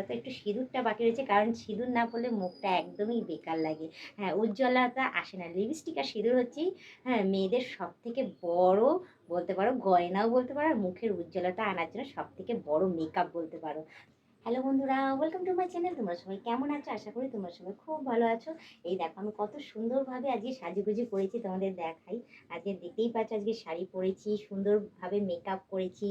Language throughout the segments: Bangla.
আপাতত একটু সিঁদুরটা বাকি রয়েছে, কারণ সিঁদুর না পরলে মুখটা একদমই বেকার লাগে। হ্যাঁ, উজ্জ্বলতা আসে না। লিপস্টিক আর সিঁদুর হচ্ছেই হ্যাঁ মেয়েদের সবথেকে বড় বলতে পারো গয়নাও বলতে পারো, আর মুখের উজ্জ্বলতা আনার জন্য সবথেকে বড় মেকআপ বলতে পারো। হ্যালো বন্ধুরা, ওয়েলকাম টু মাই চ্যানেল। তোমরা সবাই কেমন আছো? আশা করি তোমরা সবাই খুব ভালো আছো। এই দেখো আমি কত সুন্দরভাবে আজকে সাজুগুজু করেছি তোমাদের দেখাই। আজকে দেখতেই পাচ্ছ, আজকে শাড়ি পরেছি, সুন্দরভাবে মেকআপ করেছি,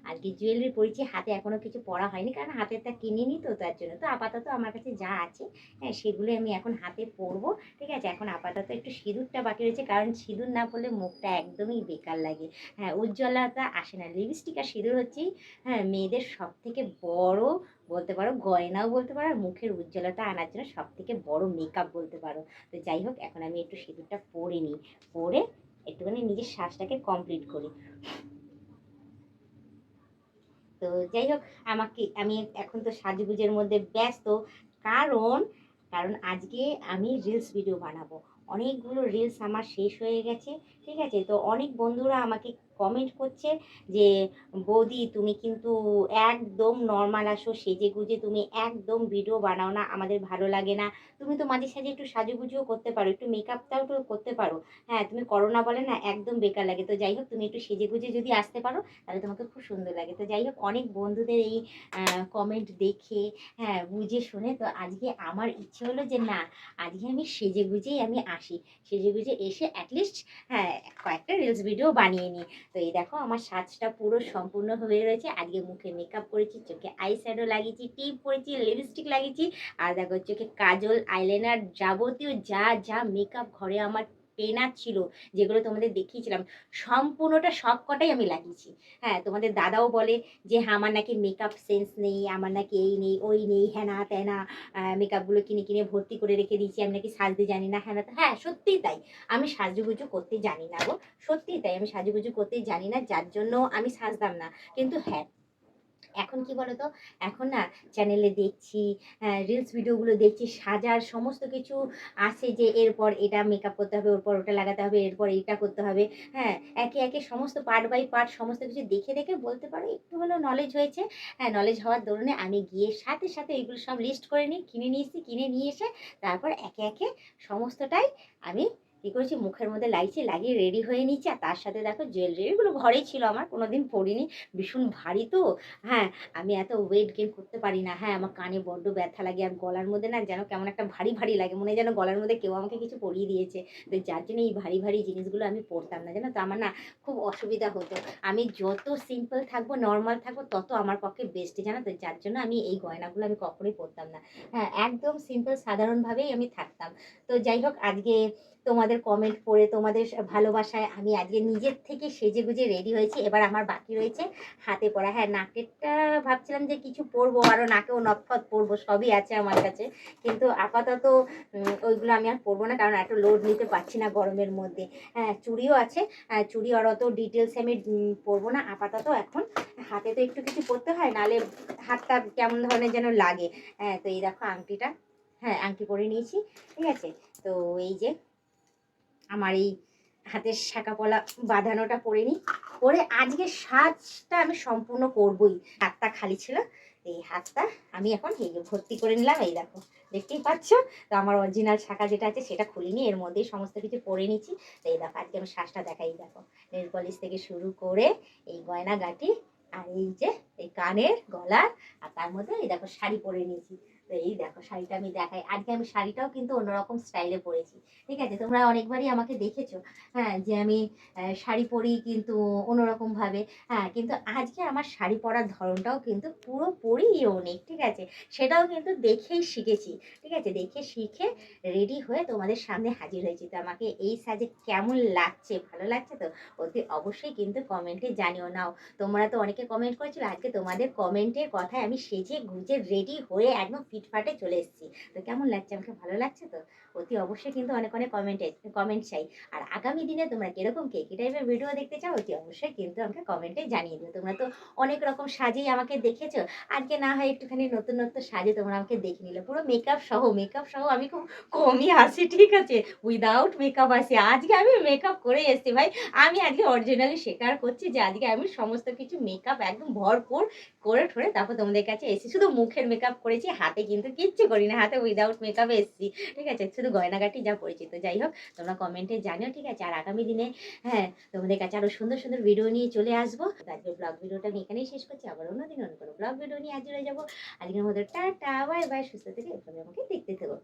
আজকে জুয়েলারি পরেছি। হাতে এখনো কিছু পরা হয়নি, কারণ হাতেরটা কিনিনি তো, তার জন্য। তো আপাতত আমার কাছে যা আছে হ্যাঁ সেগুলো আমি এখন হাতে পরবো। ঠিক আছে, এখন আপাতত একটু সিঁদুরটা বাকি রয়েছে, কারণ সিঁদুর না পরলে মুখটা একদমই বেকার লাগে। হ্যাঁ, উজ্জ্বলতা আসে না। লিপস্টিক আর সিঁদুর হচ্ছেই হ্যাঁ মেয়েদের সবথেকে বড় বলতে পারো গয়নাও বলতে পারো, আর মুখের উজ্জ্বলতা আনার জন্য সবথেকে বড় মেকআপ বলতে পারো। তো যাই হোক, এখন আমি একটু সিঁদুরটা পরে নিই, পরে একটুখানি নিজের সাজটাকে কমপ্লিট করি। তো যাই হোক, আমি এখন তো সাজুগুজের মধ্যে ব্যস্ত, কারণ কারণ আজকে আমি রিলস ভিডিও বানাবো। অনেকগুলো রিলস আমার শেষ হয়ে গেছে। ঠিক আছে, তো অনেক বন্ধুরা আমাকে কমেন্ট করছে যে বৌদি তুমি কিন্তু একদম নর্মাল আসো, সেজে গুজে তুমি একদম ভিডিও বানাও না, আমাদের ভালো লাগে না। তুমি তো মাঝে সাঝে একটু সাজুগুজুও করতে পারো, একটু মেকআপটাও তো করতে পারো। হ্যাঁ, তুমি করো না বলে না, একদম বেকার লাগে। তো যাই হোক, তুমি একটু সেজে গুজে যদি আসতে পারো তাহলে তোমাকে খুব সুন্দর লাগে। তো যাই হোক, অনেক বন্ধুদের এই কমেন্ট দেখে হ্যাঁ বুঝে শুনে তো আজকে আমার ইচ্ছে হলো যে না, আজকে আমি সেজে গুজেই আমি আসি। সেজে গুজে এসে অ্যাটলিস্ট হ্যাঁ কয়েকটা রিলস ভিডিও বানিয়ে নিই। তো এই দেখো আমার সাজটা পুরো সম্পূর্ণ হয়ে রয়েছে। আজকে মুখে মেকআপ করেছি, চোখে আই শ্যাডো লাগিয়েছি, টিপ পরেছি, লিপস্টিক লাগিয়েছি, আর দেখো চোখে কাজল, আইলাইনার, যাবতীয় যা যা মেকআপ ঘরে আমার পেনার ছিল, যেগুলো তোমাদের দেখিয়েছিলাম, সম্পূর্ণটা সব কটাই আমি লাগিয়েছি। হ্যাঁ, তোমাদের দাদাও বলে যে হ্যাঁ আমার নাকি মেকআপ সেন্স নেই, আমার নাকি এই নেই ওই নেই, হ্যানা ত্যানা, মেকআপগুলো কিনে কিনে ভর্তি করে রেখে দিয়েছি, আমি নাকি সাজতে জানি না। হ্যাঁ হ্যাঁ সত্যিই তাই, আমি সাজুগুজু করতে জানি না গো, সত্যিই তাই, আমি সাজুগুজু করতে জানি না, যার জন্য আমি সাজতাম না। কিন্তু হ্যাঁ, এখন কি বলতো, এখন না চ্যানেলে দেখছি, রিলস ভিডিওগুলো দেখছি, সাজার সমস্ত কিছু আছে, যে এরপর এটা মেকআপ করতে হবে, ওরপর ওটা লাগাতে হবে, এরপর এটা করতে হবে। হ্যাঁ, একে একে সমস্ত পার্ট বাই পার্ট সমস্ত কিছু দেখে দেখে বলতে পারো একটু হলেও নলেজ হয়েছে। হ্যাঁ, নলেজ হওয়ার দরুনে আমি গিয়ে সাথে সাথে এগুলো সব লিস্ট করে নিই, কিনে নিয়েছি, কিনে নিয়ে এসে তারপর একে একে সমস্তটাই আমি কী করেছি মুখের মধ্যে লাগিয়েছি, লাগিয়ে রেডি হয়ে নিচ্ছি। আর তার সাথে দেখো জুয়েলারি, এগুলো ঘরেই ছিল, আমার কোনোদিন পরিনি, ভীষণ ভারী তো। হ্যাঁ, আমি এত ওয়েট গেইন করতে পারি না। হ্যাঁ, আমার কানে বড্ড ব্যথা লাগে, আর গলার মধ্যে না যেন কেমন একটা ভারী ভারী লাগে, মনে হয় যেন গলার মধ্যে কেউ আমাকে কিছু পরিয়ে দিয়েছে। তো যার জন্য এই ভারী ভারী জিনিসগুলো আমি পরতাম না, জানো তো। আমার না খুব অসুবিধা হতো। আমি যত সিম্পল থাকবো, নর্মাল থাকবো, তত আমার পক্ষে বেস্ট, জানো তো। যার জন্য আমি এই গয়নাগুলো আমি কখনোই পরতাম না। হ্যাঁ, একদম সিম্পল সাধারণভাবেই আমি থাকতাম। তো যাই হোক, আজকে তোমাদের কমেন্ট পড়ে, তোমাদের ভালোবাসায় আমি আজকে নিজের থেকে সেজে গুজে রেডি হয়েছি। এবার আমার বাকি রয়েছে হাতে পরা। হ্যাঁ, নাকেরটা ভাবছিলাম যে কিছু পরবো, আরও নাকেও নথফত পরবো, সবই আছে আমার কাছে, কিন্তু আপাতত ওইগুলো আমি আর পরবো না, কারণ এত লোড নিতে পারছি না গরমের মধ্যে। হ্যাঁ, চুড়িও আছে, চুড়ি আর অত ডিটেলসে আমি পরবো না আপাতত। এখন হাতে তো একটু কিছু পরতে হয়, নাহলে হাতটা কেমন ধরনের যেন লাগে। হ্যাঁ, তো এই দেখো আংটিটা, হ্যাঁ আংটি পরে নিয়েছি। ঠিক আছে, তো এই যে আমার এই হাতের শাঁকা পলা বাঁধানোটা পরে নিই, পরে আজকে সাজটা আমি সম্পূর্ণ করবই। হাতটা খালি ছিল, এই হাতটা আমি এখন এই যে ভর্তি করে নিলাম। এই দেখো, দেখতেই পাচ্ছ। তো আমার অরিজিনাল শাঁকা যেটা আছে সেটা খুলিনি, এর মধ্যেই সমস্ত কিছু পরে নিচ্ছি। তো এই দেখো আজকে আমি সাজটা দেখাই, দেখো নেল পলিশ থেকে শুরু করে এই গয়না গাটি, আর এই যে এই কানের গলার, আর তার মধ্যে এই দেখো শাড়ি পরে নিয়েছি। তো এই দেখো শাড়িটা আমি দেখাই, আজকে আমি শাড়িটাও কিন্তু অন্যরকম স্টাইলে পরেছি। ঠিক আছে, তোমরা অনেকবারই আমাকে দেখেছো হ্যাঁ যে আমি শাড়ি পরি কিন্তু অন্যরকম ভাবে। হ্যাঁ, কিন্তু আজকে আমার শাড়ি পরার ধরনটাও কিন্তু পুরোপুরি ইউনিক। ঠিক আছে, সেটাও কিন্তু দেখেই শিখেছি। ঠিক আছে, দেখে শিখে রেডি হয়ে তোমাদের সামনে হাজির হয়েছি। তো আমাকে এই সাজে কেমন লাগছে, ভালো লাগছে তো অতি অবশ্যই কিন্তু কমেন্টে জানিও। নাও, তোমরা তো অনেকে কমেন্ট করেছিল, আজকে তোমাদের কমেন্টের কথায় আমি সেজে গুজে রেডি হয়ে একদম ফিটফাটে চলে এসেছি। তো কেমন লাগছে? আমাকে ভালো লাগছে তো? অতি অবশ্যই কিন্তু অনেক অনেক কমেন্ট চাই। আর আগামী দিনে তোমরা কিরকম কে কি টাইপের ভিডিও দেখতে চাও অতি অবশ্যই কিন্তু আমাকে কমেন্টে জানিয়ে দিও। তোমরা তো অনেক রকম সাজেই আমাকে দেখেছো। আজকে না হয় একটুখানি নতুনত্ব সাজে তোমরা আমাকে দেখে নিলে। পুরো মেকআপ সহ আমি খুব কমই হাসি, ঠিক আছে? উইদাউট মেকআপ হাসি। আজকে আমি মেকআপ করে এসেছি ভাই। আমি আজকে অরিজিনালি স্বীকার করছি যে আজকে আমি সমস্ত কিছু মেকআপ একদম ভরপুর করে ঠোরে তারপর তোমাদের কাছে এসেছি। শুধু মুখের মেকআপ করেছি, হাতে কিন্তু কিচ্ছু করি না। হাতে উইদাউট মেকআপে এসেছি। ঠিক আছে? শুধু গয়নাগাটি যা পড়েছি। তো যাই হোক, তোমরা কমেন্টে জানিও, ঠিক আছে? আর আগামী দিনে হ্যাঁ, তোমাদের কাছে আরো সুন্দর, সুন্দর ভিডিও নিয়ে চলে আসবো। তো আজকের ব্লগ ভিডিওটা আমি এখানেই শেষ করছি। আবার অন্যদিন অন্য কোনো ব্লগ ভিডিও নিয়ে হাজির হয়ে যাবো। আজকের মতো টাটা, বাই বাই, সুস্থ থেকে এভাবে আমাকে দেখতে থেকো।